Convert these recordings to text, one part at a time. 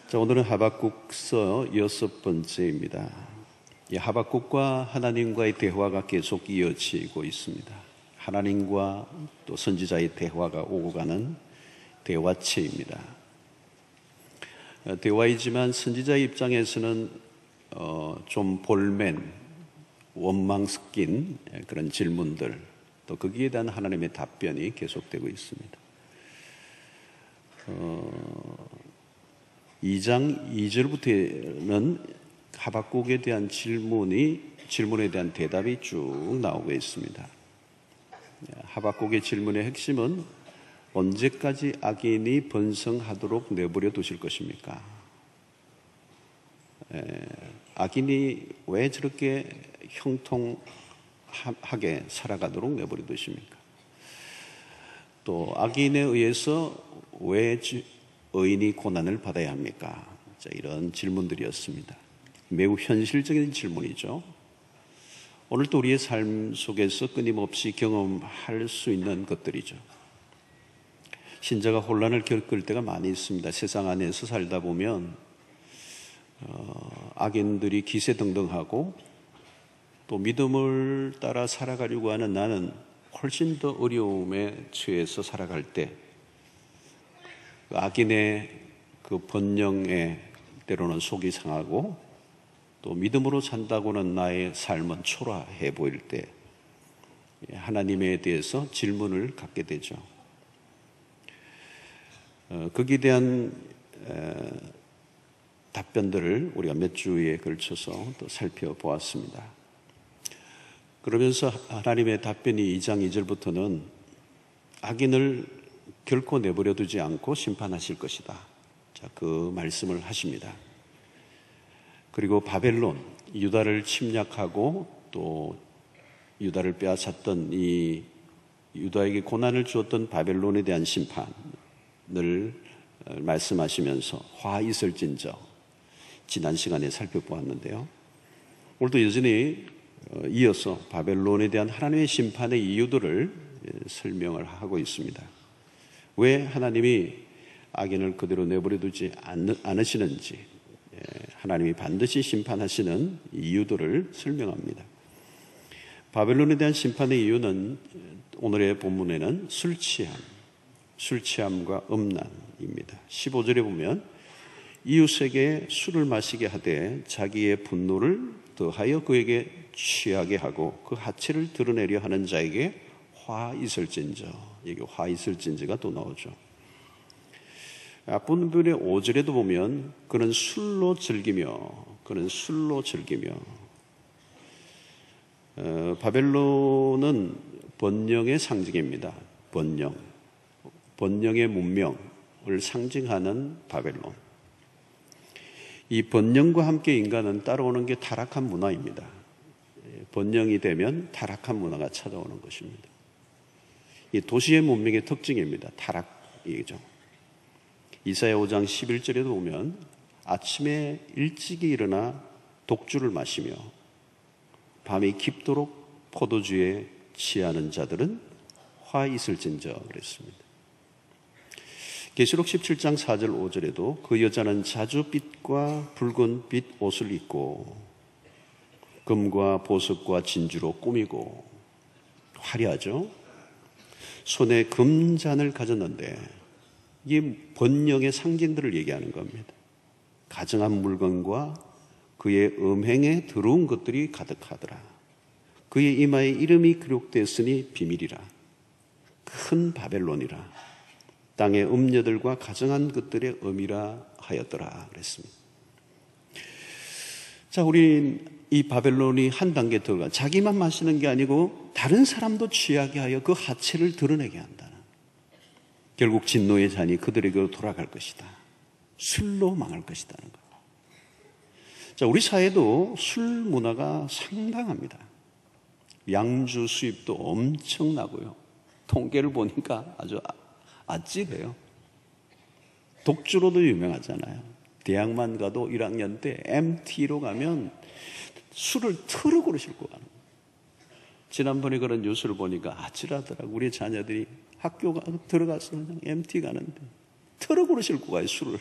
자, 오늘은 하박국서 6번째입니다. 이 하박국과 하나님과의 대화가 계속 이어지고 있습니다. 하나님과 또 선지자의 대화가 오고 가는 대화체입니다. 대화이지만 선지자의 입장에서는 좀 볼멘, 원망 섞인 그런 질문들, 또 거기에 대한 하나님의 답변이 계속되고 있습니다. 2장 2절부터는 하박국에 대한 질문에 대한 대답이 쭉 나오고 있습니다. 하박국의 질문의 핵심은 언제까지 악인이 번성하도록 내버려 두실 것입니까? 악인이 왜 저렇게 형통하게 살아가도록 내버려 두십니까? 또 악인에 의해서 왜 의인이 고난을 받아야 합니까? 자, 이런 질문들이었습니다. 매우 현실적인 질문이죠. 오늘도 우리의 삶 속에서 끊임없이 경험할 수 있는 것들이죠. 신자가 혼란을 겪을 때가 많이 있습니다. 세상 안에서 살다 보면 악인들이 기세등등하고 또 믿음을 따라 살아가려고 하는 나는 훨씬 더 어려움에 처해서 살아갈 때 악인의 그 번영에 때로는 속이 상하고 또 믿음으로 산다고는 나의 삶은 초라해 보일 때 하나님에 대해서 질문을 갖게 되죠. 거기에 대한 답변들을 우리가 몇 주에 걸쳐서 또 살펴보았습니다. 그러면서 하나님의 답변이 2장 2절부터는 악인을 결코 내버려 두지 않고 심판하실 것이다. 자, 그 말씀을 하십니다. 그리고 바벨론, 유다를 침략하고 또 유다를 빼앗았던 이 유다에게 고난을 주었던 바벨론에 대한 심판을 말씀하시면서 화 있을진저 지난 시간에 살펴보았는데요. 오늘도 여전히 이어서 바벨론에 대한 하나님의 심판의 이유들을 설명을 하고 있습니다. 왜 하나님이 악인을 그대로 내버려 두지 않으시는지, 하나님이 반드시 심판하시는 이유들을 설명합니다. 바벨론에 대한 심판의 이유는 오늘의 본문에는 술취함과 음란입니다. 15절에 보면 이웃에게 술을 마시게 하되 자기의 분노를 더하여 그에게 취하게 하고 그 하체를 드러내려 하는 자에게 화 있을진저, 여기 화 있을진저가 또 나오죠. 앞부분의 5절에도 보면 그는 술로 즐기며 바벨론은 번영의 상징입니다. 번영의 문명을 상징하는 바벨론. 이 번영과 함께 인간은 따라오는 게 타락한 문화입니다. 번영이 되면 타락한 문화가 찾아오는 것입니다. 이 도시의 문명의 특징입니다. 타락이죠. 이사야 5장 11절에도 보면 아침에 일찍이 일어나 독주를 마시며 밤이 깊도록 포도주에 취하는 자들은 화 있을진저 그랬습니다. 계시록 17장 4절 5절에도 그 여자는 자주빛과 붉은 빛 옷을 입고 금과 보석과 진주로 꾸미고 화려하죠. 손에 금잔을 가졌는데 이게 번영의 상징들을 얘기하는 겁니다. 가증한 물건과 그의 음행에 더러운 것들이 가득하더라. 그의 이마에 이름이 기록되었으니 비밀이라. 큰 바벨론이라. 땅의 음녀들과 가증한 것들의 음이라 하였더라 그랬습니다. 자, 우린 이 바벨론이 한 단계 들어가 자기만 마시는 게 아니고 다른 사람도 취하게 하여 그 하체를 드러내게 한다는, 결국 진노의 잔이 그들에게로 돌아갈 것이다. 술로 망할 것이다는 것. 자, 우리 사회도 술 문화가 상당합니다. 양주 수입도 엄청나고요. 통계를 보니까 아주 아찔해요. 독주로도 유명하잖아요. 대학만 가도 1학년 때 MT로 가면 술을 트럭으로 싣고 가는 거예요. 지난번에 그런 뉴스를 보니까 아찔하더라고요. 우리 자녀들이 학교 들어가서 그냥 MT 가는데 트럭으로 싣고 가요, 술을.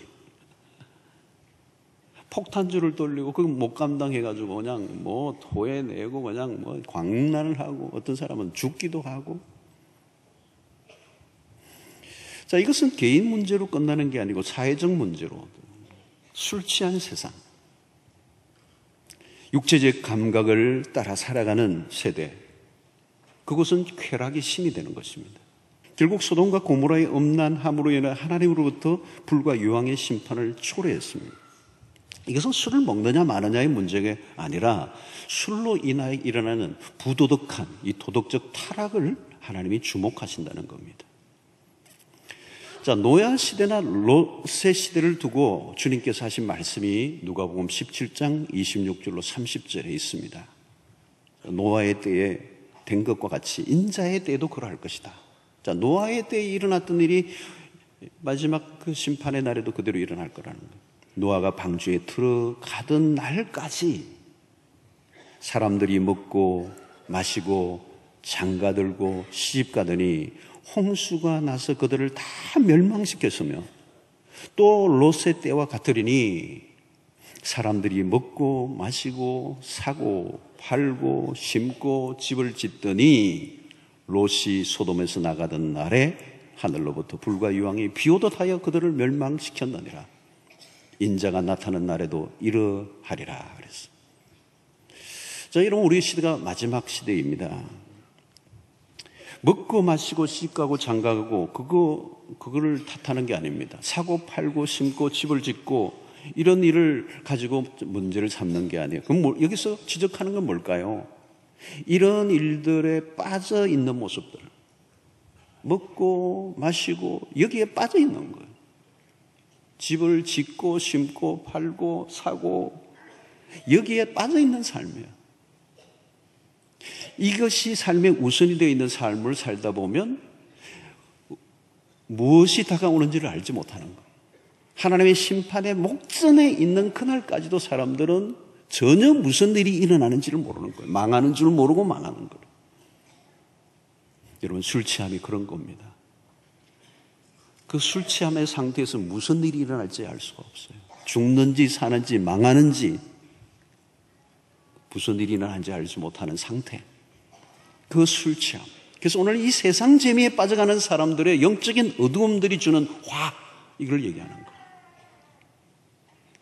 폭탄주를 돌리고 그거 못 감당해가지고 그냥 뭐 토해내고 그냥 뭐 광란을 하고 어떤 사람은 죽기도 하고. 자, 이것은 개인 문제로 끝나는 게 아니고 사회적 문제로 술 취한 세상, 육체적 감각을 따라 살아가는 세대, 그것은 쾌락이 신이 되는 것입니다. 결국 소돔과 고모라의 음란함으로 인해 하나님으로부터 불과 유황의 심판을 초래했습니다. 이것은 술을 먹느냐 마느냐의 문제가 아니라 술로 인하여 일어나는 부도덕한 이 도덕적 타락을 하나님이 주목하신다는 겁니다. 자, 노아 시대나 롯의 시대를 두고 주님께서 하신 말씀이 누가복음 17장 26절로 30절에 있습니다. 노아의 때에 된 것과 같이 인자의 때에도 그러할 것이다. 자, 노아의 때에 일어났던 일이 마지막 그 심판의 날에도 그대로 일어날 거라는 거예요. 노아가 방주에 들어가던 날까지 사람들이 먹고 마시고 장가들고 시집가더니 홍수가 나서 그들을 다 멸망시켰으며 또 롯의 때와 같으리니 사람들이 먹고 마시고 사고 팔고 심고 집을 짓더니 롯이 소돔에서 나가던 날에 하늘로부터 불과 유황이 비오듯 하여 그들을 멸망시켰느니라. 인자가 나타난 날에도 이러하리라 그랬어. 자, 여러분, 우리 시대가 마지막 시대입니다. 먹고 마시고 시집가고 장가가고 그거를 탓하는 게 아닙니다. 사고 팔고 심고 집을 짓고 이런 일을 가지고 문제를 삼는 게 아니에요. 그럼 여기서 지적하는 건 뭘까요? 이런 일들에 빠져 있는 모습들, 먹고 마시고 여기에 빠져 있는 거예요. 집을 짓고 심고 팔고 사고 여기에 빠져 있는 삶이에요. 이것이 삶의 우선이 되어 있는 삶을 살다 보면 무엇이 다가오는지를 알지 못하는 거예요. 하나님의 심판의 목전에 있는 그날까지도 사람들은 전혀 무슨 일이 일어나는지를 모르는 거예요. 망하는 줄 모르고 망하는 거예요. 여러분, 술 취함이 그런 겁니다. 그 술 취함의 상태에서 무슨 일이 일어날지 알 수가 없어요. 죽는지 사는지 망하는지 무슨 일이 일어나는지 알지 못하는 상태, 그 술 취함. 그래서 오늘 이 세상 재미에 빠져가는 사람들의 영적인 어두움들이 주는 화, 이걸 얘기하는 거예요.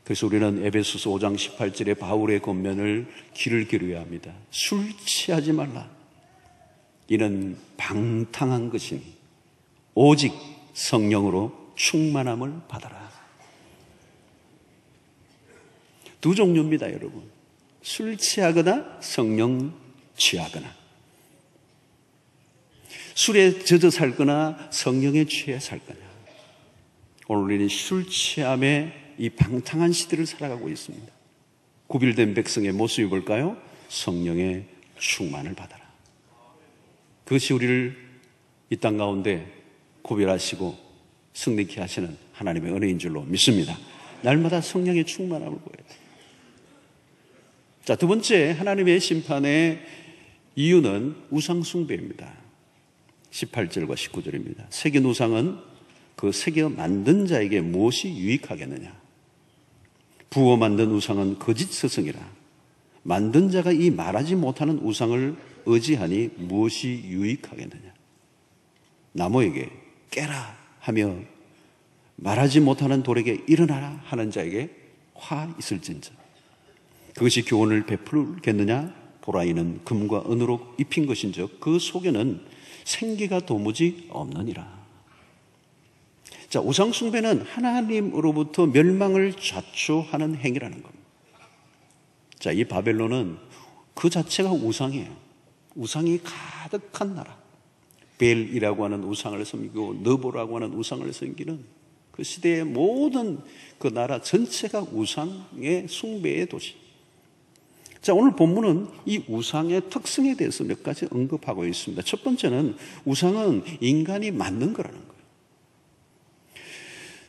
그래서 우리는 에베소서 5장 18절에 바울의 권면을 귀를 기울여야 합니다. 술 취하지 말라. 이는 방탕한 것이니 오직 성령으로 충만함을 받아라. 두 종류입니다, 여러분. 술 취하거나 성령 취하거나. 술에 젖어 살거나 성령에 취해 살거나. 오늘 우리는 술 취함의 이 방탕한 시대를 살아가고 있습니다. 구별된 백성의 모습이 뭘까요? 성령의 충만을 받아라. 그것이 우리를 이 땅 가운데 구별하시고 승리케 하시는 하나님의 은혜인 줄로 믿습니다. 날마다 성령의 충만함을 보여야 돼요. 자, 두 번째 하나님의 심판의 이유는 우상 숭배입니다. 18절과 19절입니다. 새긴 우상은 그 새겨 만든 자에게 무엇이 유익하겠느냐? 부어 만든 우상은 거짓 스승이라. 만든 자가 이 말하지 못하는 우상을 의지하니 무엇이 유익하겠느냐? 나무에게 깨라 하며 말하지 못하는 돌에게 일어나라 하는 자에게 화 있을진저. 그것이 교훈을 베풀겠느냐? 보라이는 금과 은으로 입힌 것인즉 그 속에는 생기가 도무지 없느니라. 자, 우상 숭배는 하나님으로부터 멸망을 자초하는 행위라는 겁니다. 자, 이 바벨론은 그 자체가 우상이에요. 우상이 가득한 나라. 벨이라고 하는 우상을 섬기고 느보라고 하는 우상을 섬기는 그 시대의 모든 그 나라 전체가 우상의 숭배의 도시. 자, 오늘 본문은 이 우상의 특성에 대해서 몇 가지 언급하고 있습니다. 첫 번째는 우상은 인간이 만든 거라는 거예요.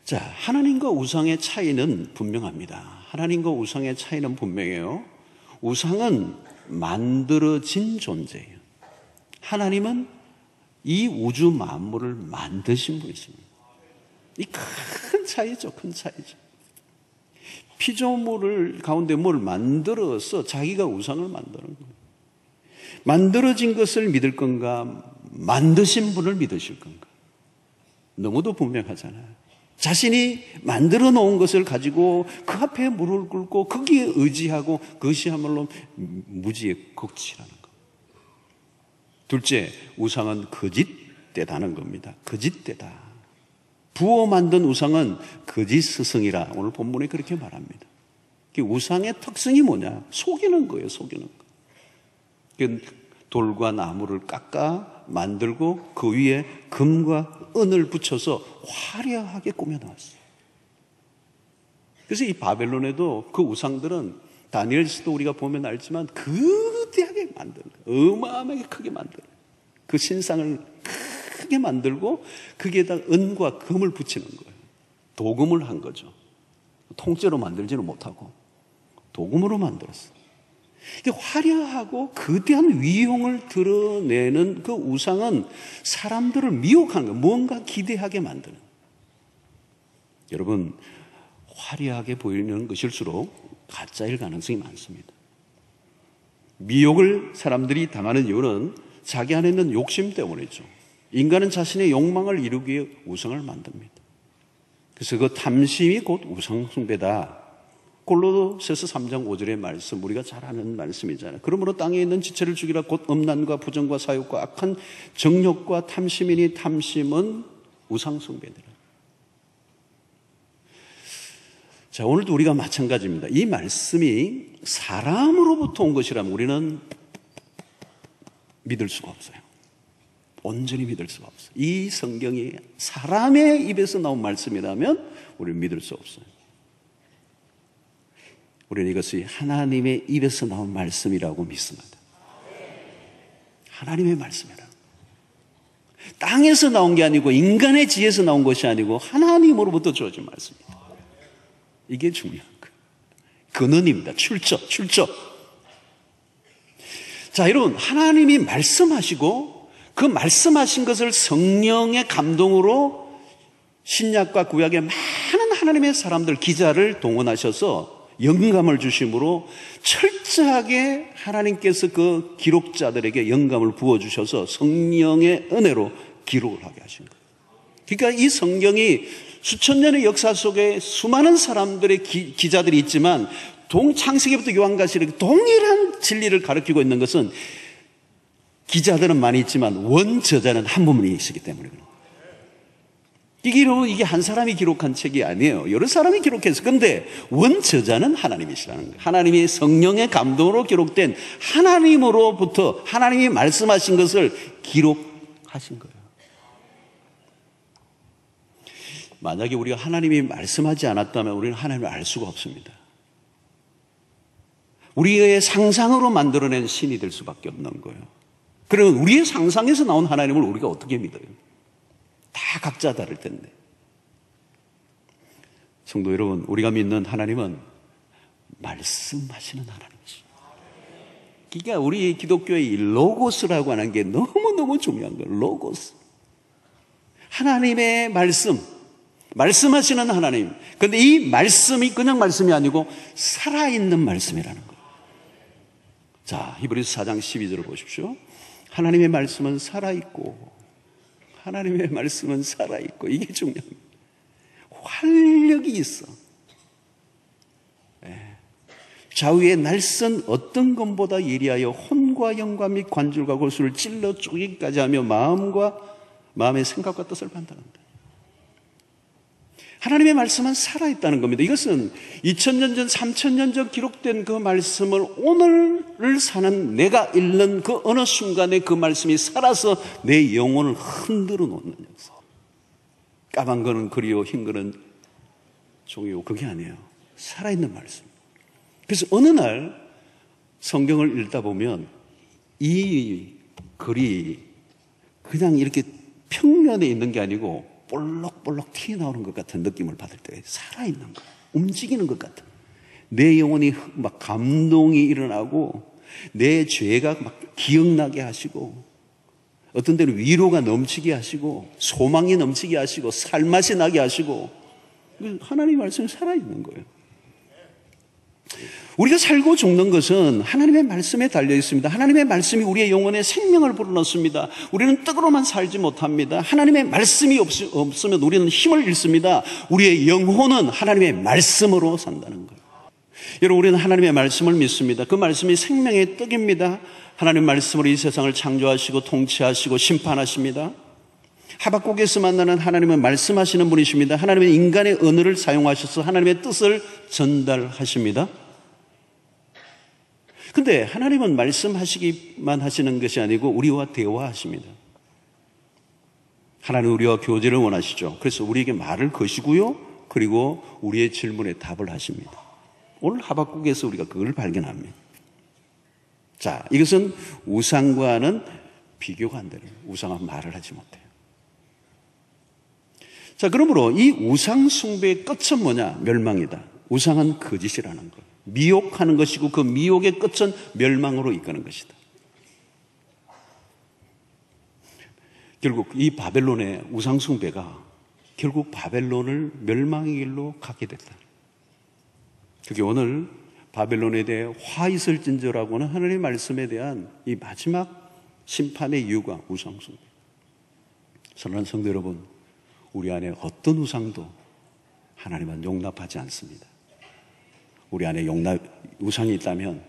자, 하나님과 우상의 차이는 분명합니다. 하나님과 우상의 차이는 분명해요. 우상은 만들어진 존재예요. 하나님은 이 우주 만물을 만드신 분이십니다. 이 큰 차이죠, 큰 차이죠. 피조물을 가운데 뭘 만들어서 자기가 우상을 만드는 거예요. 만들어진 것을 믿을 건가? 만드신 분을 믿으실 건가? 너무도 분명하잖아요. 자신이 만들어 놓은 것을 가지고 그 앞에 무릎을 꿇고 거기에 의지하고 그것이야말로 무지의 극치라는 것. 둘째, 우상은 거짓되다는 겁니다. 거짓되다. 부어 만든 우상은 거짓 스승이라 오늘 본문에 그렇게 말합니다. 우상의 특성이 뭐냐? 속이는 거예요. 속이는 거. 돌과 나무를 깎아 만들고 그 위에 금과 은을 붙여서 화려하게 꾸며놨어요. 그래서 이 바벨론에도 그 우상들은 다니엘서도 우리가 보면 알지만 거대하게 만든 거예요. 어마어마하게 크게 만들어요. 그 신상을 크게 만들고 거기에다 은과 금을 붙이는 거예요. 도금을 한 거죠. 통째로 만들지는 못하고 도금으로 만들었어요. 이게 화려하고 거대한 위용을 드러내는 그 우상은 사람들을 미혹하는 거예요. 뭔가 기대하게 만드는. 여러분, 화려하게 보이는 것일수록 가짜일 가능성이 많습니다. 미혹을 사람들이 당하는 이유는 자기 안에 있는 욕심 때문이죠. 인간은 자신의 욕망을 이루기 위해 우상을 만듭니다. 그래서 그 탐심이 곧 우상 숭배다. 골로새서 3장 5절의 말씀, 우리가 잘 아는 말씀이잖아요. 그러므로 땅에 있는 지체를 죽이라. 곧 음란과 부정과 사욕과 악한 정욕과 탐심이니 탐심은 우상 숭배니라. 자, 오늘도 우리가 마찬가지입니다. 이 말씀이 사람으로부터 온 것이라면 우리는 믿을 수가 없어요. 온전히 믿을 수가 없어요. 이 성경이 사람의 입에서 나온 말씀이라면 우리는 믿을 수 없어요. 우리는 이것이 하나님의 입에서 나온 말씀이라고 믿습니다. 하나님의 말씀이라. 땅에서 나온 게 아니고 인간의 지혜에서 나온 것이 아니고 하나님으로부터 주어진 말씀입니다. 이게 중요한 거예요. 근원입니다. 출처. 자, 여러분, 하나님이 말씀하시고 그 말씀하신 것을 성령의 감동으로 신약과 구약의 많은 하나님의 사람들, 기자를 동원하셔서 영감을 주심으로 철저하게 하나님께서 그 기록자들에게 영감을 부어주셔서 성령의 은혜로 기록을 하게 하신 거예요. 그러니까 이 성경이 수천 년의 역사 속에 수많은 사람들의 기자들이 있지만 창세기부터 요한까지 동일한 진리를 가르치고 있는 것은 기자들은 많이 있지만 원저자는 한 분이 있기 때문에 그래요. 이게 한 사람이 기록한 책이 아니에요. 여러 사람이 기록해서. 근데 원저자는 하나님이시라는 거예요. 하나님이 성령의 감동으로 기록된 하나님으로부터 하나님이 말씀하신 것을 기록하신 거예요. 만약에 우리가 하나님이 말씀하지 않았다면 우리는 하나님을 알 수가 없습니다. 우리의 상상으로 만들어낸 신이 될 수밖에 없는 거예요. 그러면 우리의 상상에서 나온 하나님을 우리가 어떻게 믿어요? 다 각자 다를 텐데. 성도 여러분, 우리가 믿는 하나님은 말씀하시는 하나님이죠. 그러니까 우리 기독교의 이 로고스라고 하는 게 너무너무 중요한 거예요. 로고스. 하나님의 말씀하시는 하나님. 그런데 이 말씀이 그냥 말씀이 아니고 살아있는 말씀이라는 거예요. 자, 히브리서 4장 12절을 보십시오. 하나님의 말씀은 살아있고 하나님의 말씀은 살아있고 이게 중요합니다. 활력이 있어. 좌우의 날선 어떤 것보다 예리하여 혼과 영과 및 관절과 골수를 찔러 쪼개기까지 하며 마음의 생각과 뜻을 판단한다. 하나님의 말씀은 살아있다는 겁니다. 이것은 2000년 전, 3000년 전 기록된 그 말씀을 오늘을 사는 내가 읽는 그 어느 순간에 그 말씀이 살아서 내 영혼을 흔들어 놓는 역사. 까만 거는 글이요, 흰 거는 종이요. 그게 아니에요. 살아있는 말씀. 그래서 어느 날 성경을 읽다 보면 이 글이 그냥 이렇게 평면에 있는 게 아니고 볼록볼록 튀어나오는 것 같은 느낌을 받을 때 살아있는 거예요. 움직이는 것 같은. 내 영혼이 막 감동이 일어나고 내 죄가 막 기억나게 하시고 어떤 때는 위로가 넘치게 하시고 소망이 넘치게 하시고 살맛이 나게 하시고 하나님의 말씀이 살아있는 거예요. 우리가 살고 죽는 것은 하나님의 말씀에 달려 있습니다. 하나님의 말씀이 우리의 영혼에 생명을 불어넣습니다. 우리는 떡으로만 살지 못합니다. 하나님의 말씀이 없으면 우리는 힘을 잃습니다. 우리의 영혼은 하나님의 말씀으로 산다는 거예요. 여러분, 우리는 하나님의 말씀을 믿습니다. 그 말씀이 생명의 떡입니다. 하나님의 말씀으로 이 세상을 창조하시고 통치하시고 심판하십니다. 하박국에서 만나는 하나님은 말씀하시는 분이십니다. 하나님은 인간의 언어를 사용하셔서 하나님의 뜻을 전달하십니다. 근데 하나님은 말씀하시기만 하시는 것이 아니고 우리와 대화하십니다. 하나님은 우리와 교제를 원하시죠. 그래서 우리에게 말을 거시고요. 그리고 우리의 질문에 답을 하십니다. 오늘 하박국에서 우리가 그걸 발견합니다. 자, 이것은 우상과는 비교가 안 되는 거예요. 우상은 말을 하지 못해요. 자, 그러므로 이 우상 숭배의 끝은 뭐냐? 멸망이다. 우상은 거짓이라는 거예요. 미혹하는 것이고 그 미혹의 끝은 멸망으로 이끄는 것이다. 결국 이 바벨론의 우상 숭배가 결국 바벨론을 멸망의 길로 가게 됐다. 그게 오늘 바벨론에 대해 화 있을진저라고 하는 하나님의 말씀에 대한 이 마지막 심판의 이유가 우상 숭배. 사랑하는 성도 여러분, 우리 안에 어떤 우상도 하나님은 용납하지 않습니다. 우리 안에 우상이 있다면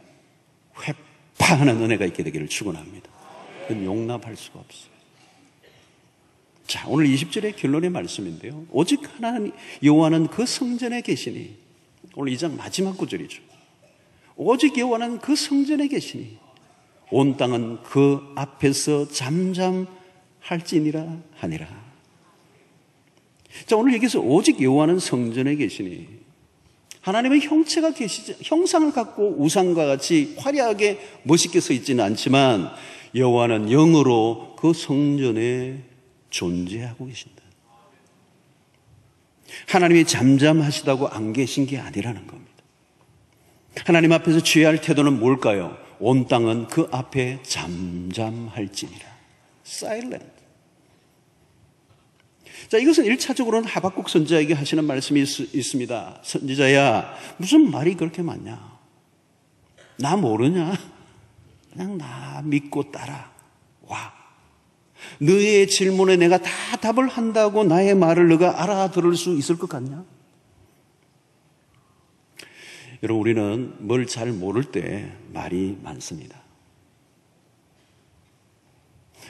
회파하는 은혜가 있게 되기를 축원합니다. 그건 용납할 수가 없어요. 자, 오늘 20절의 결론의 말씀인데요. 오직 하나님 여호와는 그 성전에 계시니, 오늘 2장 마지막 구절이죠. 오직 여호와는 그 성전에 계시니 온 땅은 그 앞에서 잠잠할지니라 하니라. 자, 오늘 여기서 오직 여호와는 성전에 계시니, 하나님의 형체가 계시지, 형상을 갖고 우상과 같이 화려하게 멋있게 서 있지는 않지만 여호와는 영으로 그 성전에 존재하고 계신다. 하나님이 잠잠하시다고 안 계신 게 아니라는 겁니다. 하나님 앞에서 취할 태도는 뭘까요? 온 땅은 그 앞에 잠잠할지니라. Silent. 자, 이것은 1차적으로는 하박국 선지자에게 하시는 말씀이 있습니다. 선지자야, 무슨 말이 그렇게 많냐? 나 모르냐? 그냥 나 믿고 따라와. 너의 질문에 내가 다 답을 한다고 나의 말을 너가 알아들을 수 있을 것 같냐? 여러분, 우리는 뭘 잘 모를 때 말이 많습니다.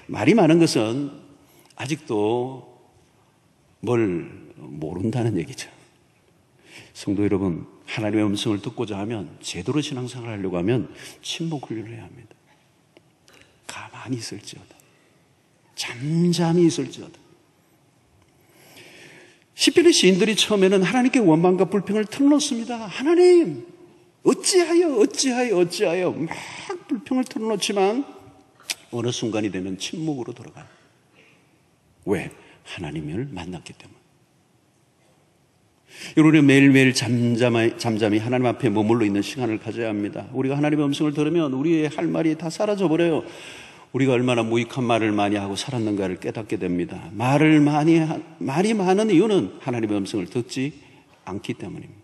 말이 많은 것은 아직도 뭘 모른다는 얘기죠. 성도 여러분, 하나님의 음성을 듣고자 하면, 제대로 신앙생활을 하려고 하면 침묵 훈련을 해야 합니다. 가만히 있을지어다, 잠잠히 있을지어다. 시편의 시인들이 처음에는 하나님께 원망과 불평을 털어놓습니다. 하나님, 어찌하여 막 불평을 털어놓지만 어느 순간이 되면 침묵으로 돌아가요. 왜? 하나님을 만났기 때문에. 우리는 매일매일 잠잠히 하나님 앞에 머물러 있는 시간을 가져야 합니다. 우리가 하나님의 음성을 들으면 우리의 할 말이 다 사라져버려요. 우리가 얼마나 무익한 말을 많이 하고 살았는가를 깨닫게 됩니다. 말이 많은 이유는 하나님의 음성을 듣지 않기 때문입니다.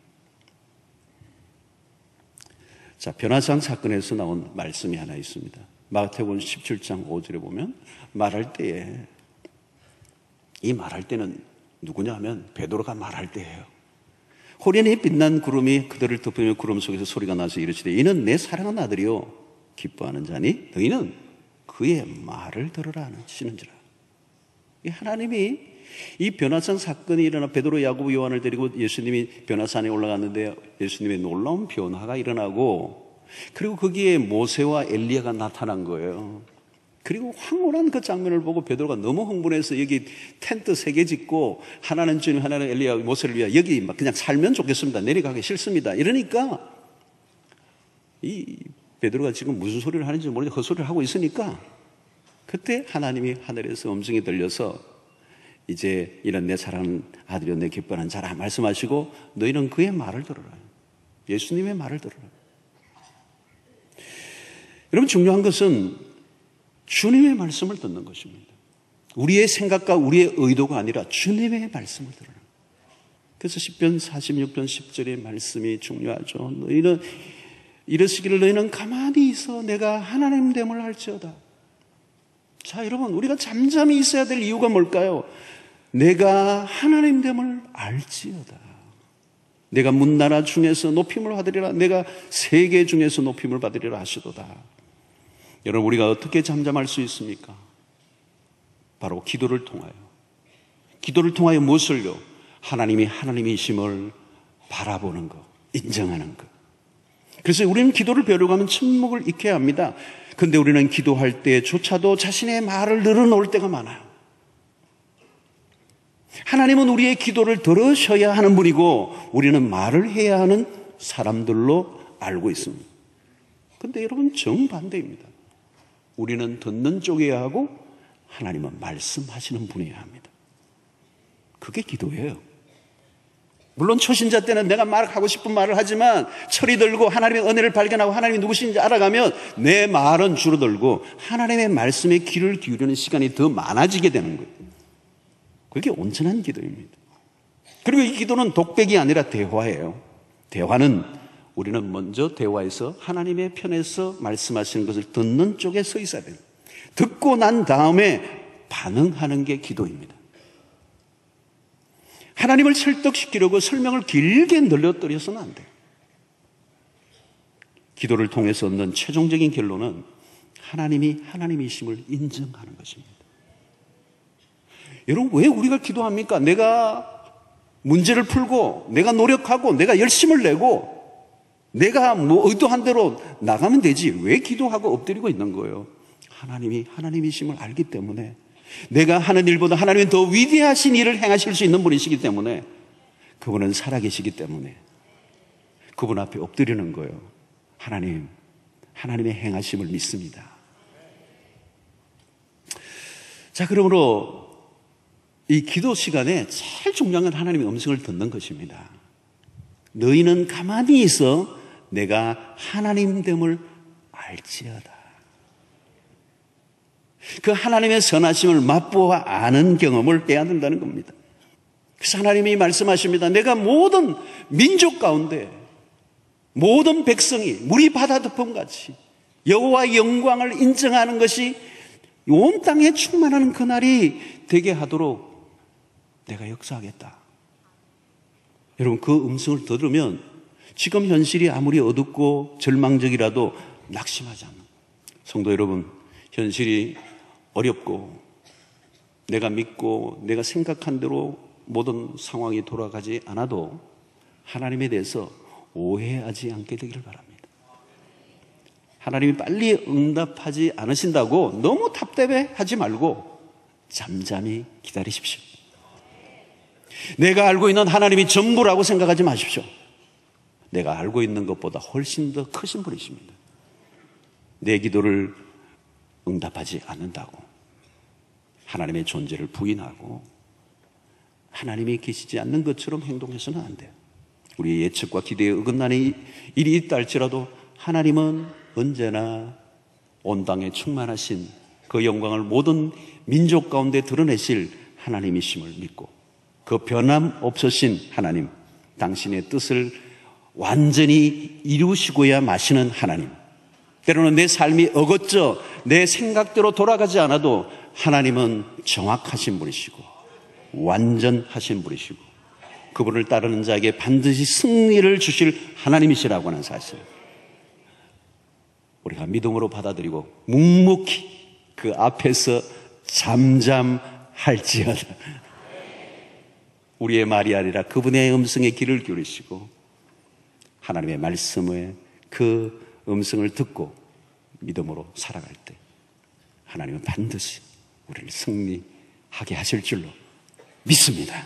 자, 변화상 사건에서 나온 말씀이 하나 있습니다. 마태복음 17장 5절에 보면 말할 때에, 이 말할 때는 누구냐 하면 베드로가 말할 때예요. 호련히 빛난 구름이 그들을 덮으며 구름 속에서 소리가 나서 이르시되 이는 내 사랑하는 아들이요 기뻐하는 자니 너희는 그의 말을 들으라 하시는지라. 하나님이 이 변화산 사건이 일어나 베드로, 야고보, 요한을 데리고 예수님이 변화산에 올라갔는데 예수님의 놀라운 변화가 일어나고, 그리고 거기에 모세와 엘리야가 나타난 거예요. 그리고 황홀한 그 장면을 보고 베드로가 너무 흥분해서 여기 텐트 3개 짓고, 하나는 주님, 하나는 엘리야, 모세를 위하여 여기 막 그냥 살면 좋겠습니다. 내려가기 싫습니다. 이러니까 이 베드로가 지금 무슨 소리를 하는지 모르겠는데 헛소리를 하고 있으니까, 그때 하나님이 하늘에서 음성이 들려서 이제 이런 내 사랑하는 아들이요 내 기뻐하는 자라 말씀하시고 너희는 그의 말을 들어라. 예수님의 말을 들어라. 여러분, 중요한 것은 주님의 말씀을 듣는 것입니다. 우리의 생각과 우리의 의도가 아니라 주님의 말씀을 들어라. 그래서 시편 46편 10절의 말씀이 중요하죠. 너희는 이르시기를 너희는 가만히 있어 내가 하나님 됨을 알지어다. 자, 여러분, 우리가 잠잠히 있어야 될 이유가 뭘까요? 내가 하나님 됨을 알지어다. 내가 문나라 중에서 높임을 받으리라. 내가 세계 중에서 높임을 받으리라 하시도다. 여러분, 우리가 어떻게 잠잠할 수 있습니까? 바로 기도를 통하여. 기도를 통하여 무엇을요? 하나님이 하나님이심을 바라보는 것, 인정하는 것. 그래서 우리는 기도를 배우려고 하면 침묵을 익혀야 합니다. 그런데 우리는 기도할 때조차도 자신의 말을 늘어놓을 때가 많아요. 하나님은 우리의 기도를 들으셔야 하는 분이고 우리는 말을 해야 하는 사람들로 알고 있습니다. 그런데 여러분, 정반대입니다. 우리는 듣는 쪽이어야 하고 하나님은 말씀하시는 분이어야 합니다. 그게 기도예요. 물론 초신자 때는 내가 하고 싶은 말을 하지만 철이 들고 하나님의 은혜를 발견하고 하나님이 누구신지 알아가면 내 말은 줄어들고 하나님의 말씀에 귀를 기울이는 시간이 더 많아지게 되는 거예요. 그게 온전한 기도입니다. 그리고 이 기도는 독백이 아니라 대화예요. 대화는 우리는 먼저 대화에서 하나님의 편에서 말씀하시는 것을 듣는 쪽에 서 있어야 돼요. 듣고 난 다음에 반응하는 게 기도입니다. 하나님을 설득시키려고 설명을 길게 늘려뜨려서는 안 돼요. 기도를 통해서 얻는 최종적인 결론은 하나님이 하나님이심을 인정하는 것입니다. 여러분, 왜 우리가 기도합니까? 내가 문제를 풀고 내가 노력하고 내가 열심을 내고 내가 의도한 대로 나가면 되지 왜 기도하고 엎드리고 있는 거예요? 하나님이 하나님이심을 알기 때문에, 내가 하는 일보다 하나님은 더 위대하신 일을 행하실 수 있는 분이시기 때문에, 그분은 살아계시기 때문에 그분 앞에 엎드리는 거예요. 하나님, 하나님의 행하심을 믿습니다. 자, 그러므로 이 기도 시간에 제일 중요한 건 하나님의 음성을 듣는 것입니다. 너희는 가만히 있어 내가 하나님됨을 알지어다. 그 하나님의 선하심을 맛보아 아는 경험을 해야 된다는 겁니다. 그래서 하나님이 말씀하십니다. 내가 모든 민족 가운데 모든 백성이 물이 바다 덮음같이 여호와의 영광을 인정하는 것이 온 땅에 충만하는 그날이 되게 하도록 내가 역사하겠다. 여러분, 그 음성을 들으면 지금 현실이 아무리 어둡고 절망적이라도 낙심하지 않는, 성도 여러분, 현실이 어렵고 내가 믿고 내가 생각한 대로 모든 상황이 돌아가지 않아도 하나님에 대해서 오해하지 않게 되기를 바랍니다. 하나님이 빨리 응답하지 않으신다고 너무 답답해하지 말고 잠잠히 기다리십시오. 내가 알고 있는 하나님이 전부라고 생각하지 마십시오. 내가 알고 있는 것보다 훨씬 더 크신 분이십니다. 내 기도를 응답하지 않는다고 하나님의 존재를 부인하고 하나님이 계시지 않는 것처럼 행동해서는 안 돼요. 우리의 예측과 기대에 어긋나는 일이 있다 할지라도 하나님은 언제나 온 땅에 충만하신 그 영광을 모든 민족 가운데 드러내실 하나님이심을 믿고, 그 변함없으신 하나님, 당신의 뜻을 완전히 이루시고야 마시는 하나님, 때로는 내 삶이 어긋져 내 생각대로 돌아가지 않아도 하나님은 정확하신 분이시고 완전하신 분이시고 그분을 따르는 자에게 반드시 승리를 주실 하나님이시라고 하는 사실, 우리가 믿음으로 받아들이고 묵묵히 그 앞에서 잠잠할지어다. 우리의 말이 아니라 그분의 음성에 귀를 기울이시고 하나님의 말씀에 그 음성을 듣고 믿음으로 살아갈 때 하나님은 반드시 우리를 승리하게 하실 줄로 믿습니다.